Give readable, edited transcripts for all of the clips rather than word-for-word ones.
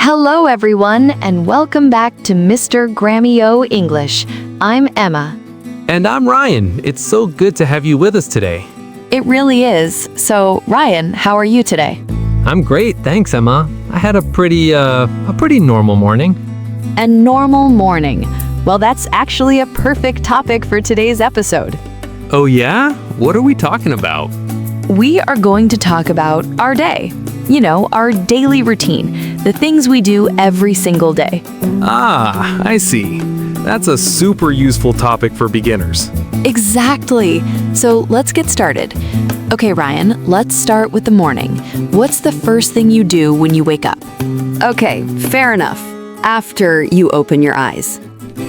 Hello, everyone, and welcome back to Mr. Grammio English. I'm Emma. And I'm Ryan. It's so good to have you with us today. It really is. So, Ryan, how are you today? I'm great, thanks, Emma. I had a pretty normal morning. A normal morning. Well, that's actually a perfect topic for today's episode. Oh yeah? What are we talking about? We are going to talk about our day. You know, our daily routine, the things we do every single day. Ah, I see. That's a super useful topic for beginners. Exactly. So let's get started. Okay, Ryan, let's start with the morning. What's the first thing you do when you wake up? Okay, fair enough. After you open your eyes.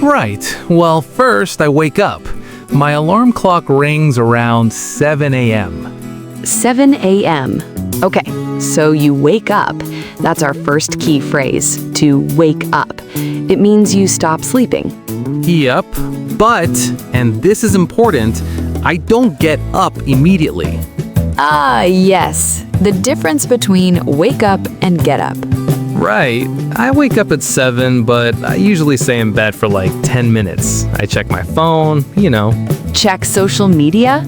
Right. Well, first I wake up. My alarm clock rings around 7 a.m. 7 a.m. Okay, so you wake up. That's our first key phrase, to wake up. It means you stop sleeping. Yep, but, and this is important, I don't get up immediately. Ah, yes. The difference between wake up and get up. Right. I wake up at 7, but I usually stay in bed for like 10 minutes. I check my phone, Check social media?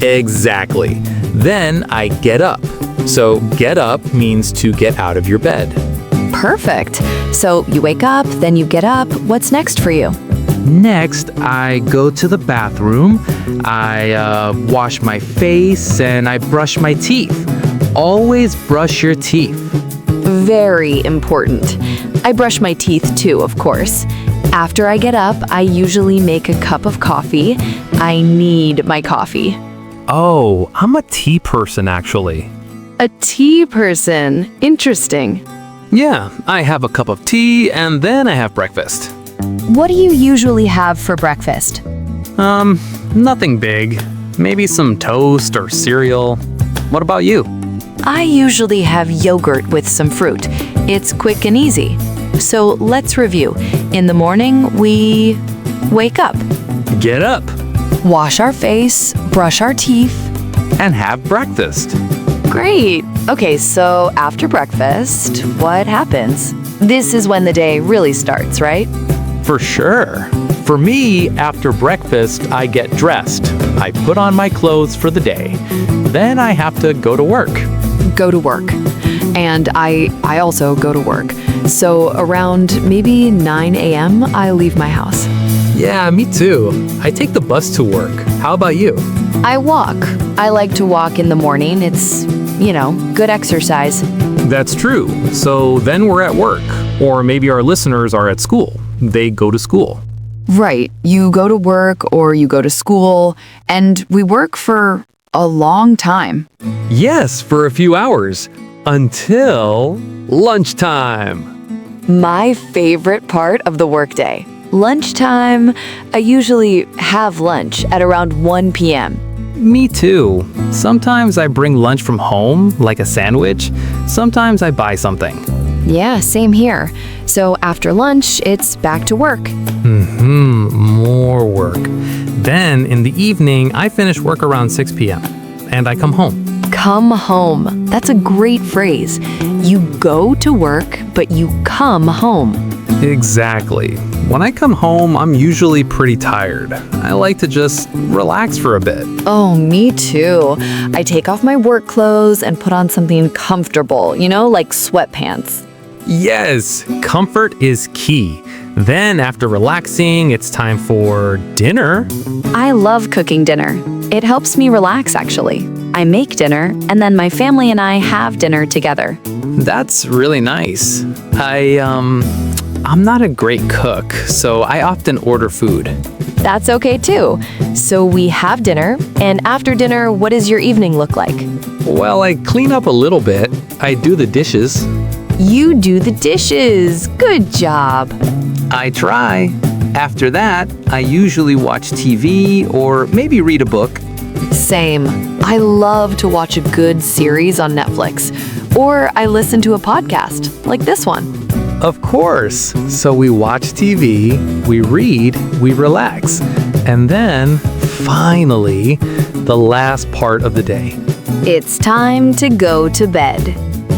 Exactly. Then I get up. So get up means to get out of your bed. Perfect. So you wake up, then you get up. What's next for you? Next, I go to the bathroom. I wash my face and I brush my teeth. Always brush your teeth. Very important. I brush my teeth too, of course. After I get up, I usually make a cup of coffee. I need my coffee. Oh, I'm a tea person actually. A tea person. Interesting. Yeah, I have a cup of tea and then I have breakfast. What do you usually have for breakfast? Nothing big. Maybe some toast or cereal. What about you? I usually have yogurt with some fruit. It's quick and easy. So let's review. In the morning, we wake up, Get up wash our face, brush our teeth. and have breakfast. Great. Okay, so after breakfast, what happens? This is when the day really starts, right? For sure. For me, after breakfast, I get dressed. I put on my clothes for the day. Then I have to go to work. Go to work. And I also go to work. So around maybe 9 a.m., I leave my house. Yeah, me too. I take the bus to work. How about you? I walk. I like to walk in the morning. It's, good exercise. That's true. So then we're at work. Or maybe our listeners are at school. They go to school. Right. You go to work or you go to school, and we work for a long time. Yes, for a few hours. Until lunchtime. My favorite part of the workday. Lunchtime. I usually have lunch at around 1 p.m. Me too. Sometimes I bring lunch from home, like a sandwich. Sometimes I buy something. Yeah, same here. So after lunch, it's back to work. More work. Then in the evening, I finish work around 6 p.m. and I come home. Come home. That's a great phrase. You go to work, but you come home. Exactly. When I come home, I'm usually pretty tired. I like to just relax for a bit. Oh, me too. I take off my work clothes and put on something comfortable, like sweatpants. Yes, comfort is key. Then after relaxing, it's time for dinner. I love cooking dinner. It helps me relax, actually. I make dinner, and then my family and I have dinner together. That's really nice. I'm not a great cook, so I often order food. That's okay too. So we have dinner, and after dinner, what does your evening look like? Well, I clean up a little bit. I do the dishes. You do the dishes. Good job. I try. After that, I usually watch TV or maybe read a book. Same. I love to watch a good series on Netflix, or I listen to a podcast like this one. Of course. So we watch TV, we read, we relax, and then, finally, the last part of the day. It's time to go to bed.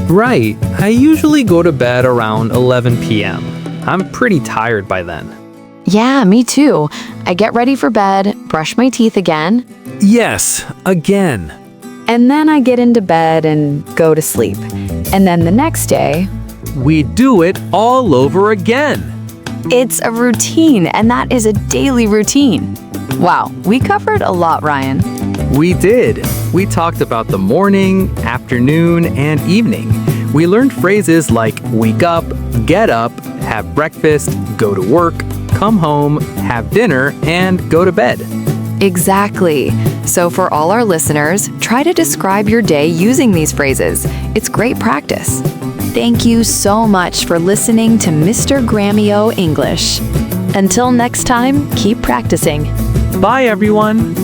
Right. I usually go to bed around 11 p.m. I'm pretty tired by then. Yeah, me too. I get ready for bed, brush my teeth again, Yes, again. and then I get into bed and go to sleep. And then the next day, We do it all over again. it's a routine, and that is a daily routine. Wow, we covered a lot, Ryan. We did. We talked about the morning, afternoon, and evening. We learned phrases like wake up, get up, have breakfast, go to work, come home, have dinner, and go to bed. Exactly. So for all our listeners, try to describe your day using these phrases. It's great practice. Thank you so much for listening to Mr. Grammio English. Until next time, keep practicing. Bye, everyone.